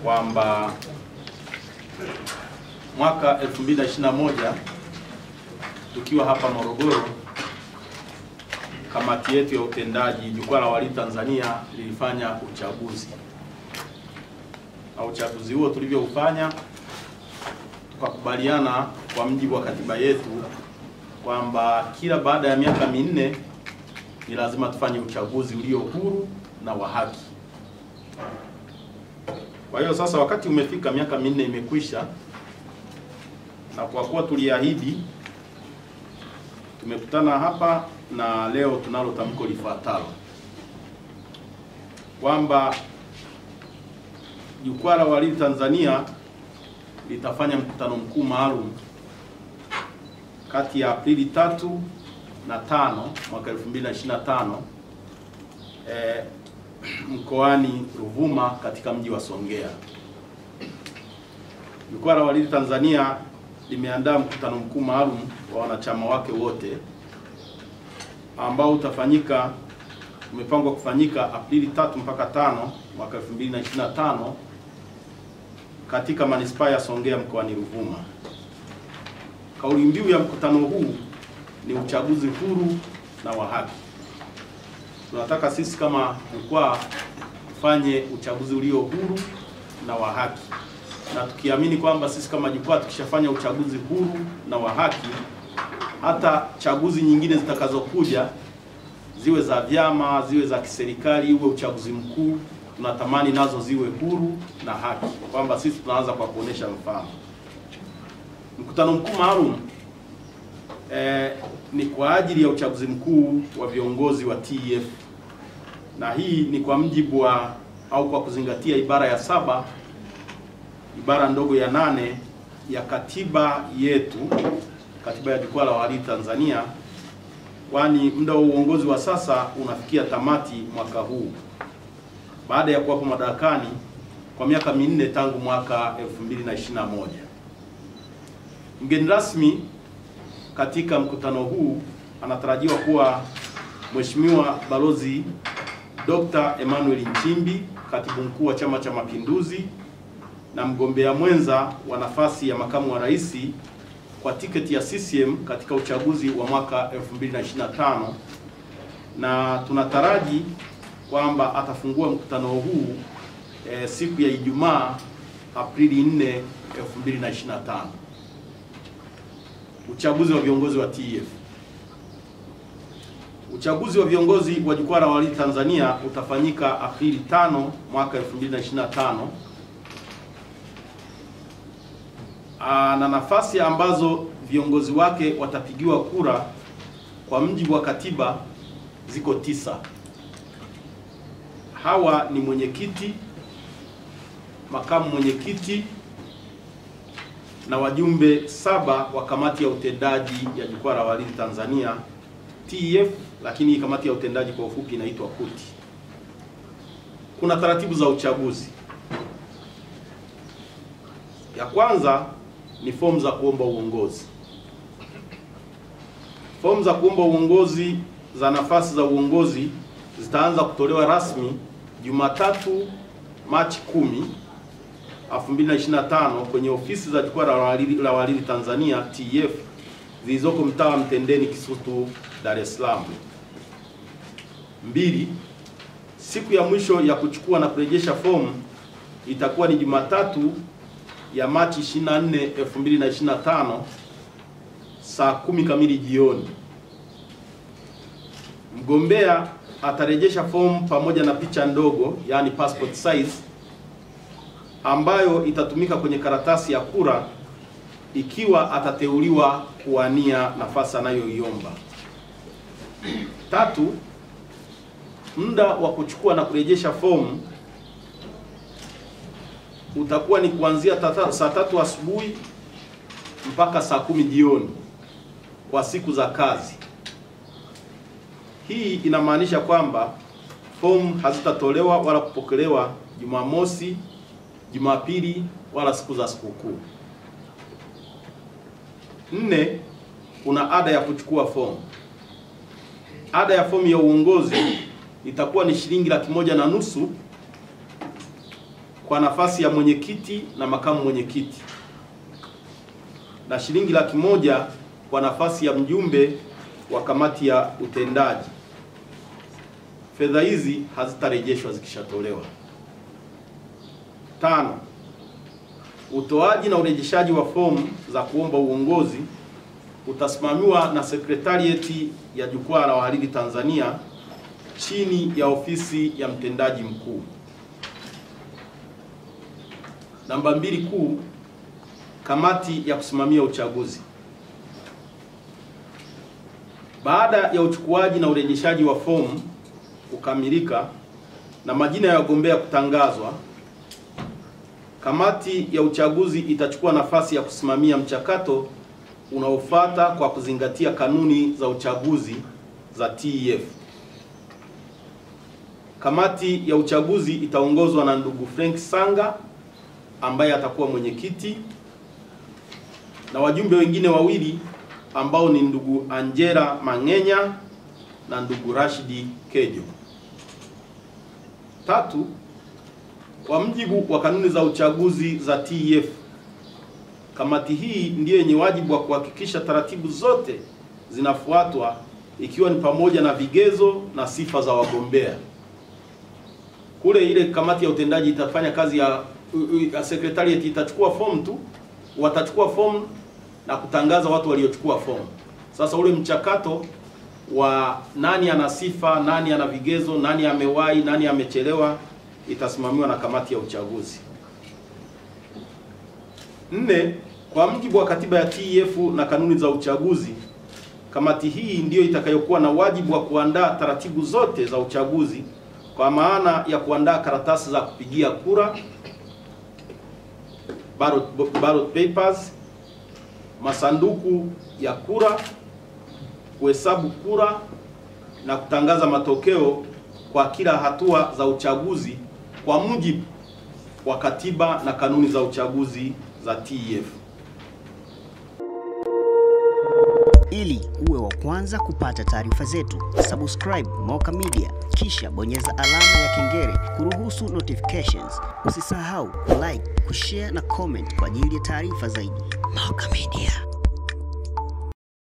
kwamba mwaka 2021 tukiwa hapa Morogoro, kamati yetu ya utendaji Jukwaa la Walimu Tanzania lilifanya uchaguzi. Na uchaguzi huo tulivyoufanya, tukakubaliana kwa mujibu wa katiba yetu kwamba kila baada ya miaka minne ni lazima tufanye uchaguzi ulio huru na wa haki. Kwa hiyo sasa wakati umefika, miaka minne imekwisha, na kwa kuwa tuliahidi, tumekutana hapa na leo tunalo tamko lifuatalo kwamba Jukwaa la Walimu Tanzania litafanya mkutano mkuu maalum kati ya Aprili 3 na 5 mwaka 2025 mkoani Ruvuma katika mji wa Songea. Jukwaa la Walimu Tanzania limeandaa mkutano mkuu maalum wa wanachama wake wote ambao umepangwa kufanyika Aprili 3 mpaka 5 mwaka 2025 katika manispaa ya Songea mkoani Ruvuma. Kauli mbiu ya mkutano huu ni uchaguzi huru na wa haki. Tunataka sisi kama jukwaa tufanye uchaguzi ulio huru na wa haki, na tukiamini kwamba sisi kama jukwaa tukishafanya uchaguzi huru na wa haki, hata chaguzi nyingine zitakazokuja, ziwe za vyama, ziwe za kiserikali, uwe uchaguzi mkuu, tunatamani nazo ziwe huru na haki, kwamba sisi tunaanza kwa kuonesha mfano. Mkutano mkuu maalum ni kwa ajili ya uchaguzi mkuu wa viongozi wa TEF, na hii ni kwa mjibu wa au kwa kuzingatia ibara ya 7 ibara ndogo ya 8 ya katiba yetu, katiba ya Jukwaa la Walimu Tanzania, kwani muda wa uongozi wa sasa unafikia tamati mwaka huu baada ya kuwapo madarakani kwa miaka minne tangu mwaka 2021. Mgeni rasmi katika mkutano huu anatarajiwa kuwa Mheshimiwa Balozi Dr. Emmanuel Nchimbi, Katibu Mkuu wa Chama cha Mapinduzi na mgombea mwenza wa nafasi ya makamu wa rais kwa tiketi ya CCM katika uchaguzi wa mwaka 2025, na tunataraji kwamba atafungua mkutano huu siku ya Ijumaa Aprili 4, 2025. Uchaguzi wa viongozi wa TEF. Uchaguzi wa viongozi wa Jukwaa la Walimu Tanzania utafanyika Aprili 5 mwaka 2025. Na nafasi ambazo viongozi wake watapigiwa kura kwa mujibu wa katiba ziko 9. Hawa ni mwenyekiti, makamu mwenyekiti na wajumbe 7 wa kamati ya utendaji ya Jukwaa la Walimu Tanzania TEF, lakini kamati ya utendaji kwa ufupi inaitwa KUTI. Kuna taratibu za uchaguzi. Ya kwanza ni fomu za kuomba uongozi. Fomu za kuomba uongozi za nafasi za uongozi zitaanza kutolewa rasmi Jumatatu Machi 10, 2025 kwenye ofisi za Jukwaa la Walimu Tanzania TEF zilizoko mtaa wa Mtendeni, Kisutu, Dar es Salaam. 2. Siku ya mwisho ya kuchukua na kurejesha fomu itakuwa ni Jumatatu ya Machi 24, 2025 saa 10 kamili jioni. Mgombea atarejesha fomu pamoja na picha ndogo, yani passport size, ambayo itatumika kwenye karatasi ya kura ikiwa atateuliwa kuwania nafasi anayoiomba. 3. Muda wa kuchukua na kurejesha fomu utakuwa ni kuanzia saa 3 asubuhi mpaka saa 10 jioni kwa siku za kazi. Hii inamaanisha kwamba fomu hazitatolewa wala kupokelewa Jumamosi, Jumapili wala siku za sikukuu. 4. Kuna ada ya kuchukua fomu. Ada ya fomu ya uongozi itakuwa ni shilingi 1,500 kwa nafasi ya mwenyekiti na makamu mwenyekiti, na shilingi 100,000 kwa nafasi ya mjumbe wa kamati ya utendaji. Fedha hizi hazitarejeshwa zikishatolewa. 5. Utoaji na urejeshaji wa fomu za kuomba uongozi utasimamiwa na Sekretarieti ya Jukwaa la Wahariri Tanzania chini ya ofisi ya mtendaji mkuu. Namba 2 kuu, kamati ya kusimamia uchaguzi. Baada ya uchukuaji na urejeshaji wa fomu kukamilika na majina ya wagombea kutangazwa, kamati ya uchaguzi itachukua nafasi ya kusimamia mchakato unaofuata kwa kuzingatia kanuni za uchaguzi za TEF. Kamati ya uchaguzi itaongozwa na ndugu Frank Sanga ambaye atakuwa mwenyekiti na wajumbe wengine wawili ambao ni ndugu Angela Mangenya na ndugu Rashidi Kejo. 3. Kwa mujibu wa kanuni za uchaguzi za TEF, kamati hii ndiyo yenye wajibu wa kuhakikisha taratibu zote zinafuatwa, ikiwa ni pamoja na vigezo na sifa za wagombea. Kule ile kamati ya utendaji itafanya kazi ya secretariat, itachukua fomu tu, watachukua fomu na kutangaza watu waliochukua fomu. Sasa ule mchakato wa nani ana sifa, nani ana vigezo, nani amewahi, nani amechelewa, itasimamiwa na kamati ya uchaguzi. 4. Kwa mujibu wa katiba ya TEF na kanuni za uchaguzi, kamati hii ndiyo itakayokuwa na wajibu wa kuandaa taratibu zote za uchaguzi, kwa maana ya kuandaa karatasi za kupigia kura, ballot papers, masanduku ya kura, kuhesabu kura na kutangaza matokeo kwa kila hatua za uchaguzi kwa mujibu wa katiba na kanuni za uchaguzi za TEF. Ili uwe wa kwanza kupata taarifa zetu, subscribe Moka Media kisha bonyeza alama ya kengele kuruhusu notifications. Usisahau like, kushare na comment kwa ajili ya taarifa zaidi. Moka Media.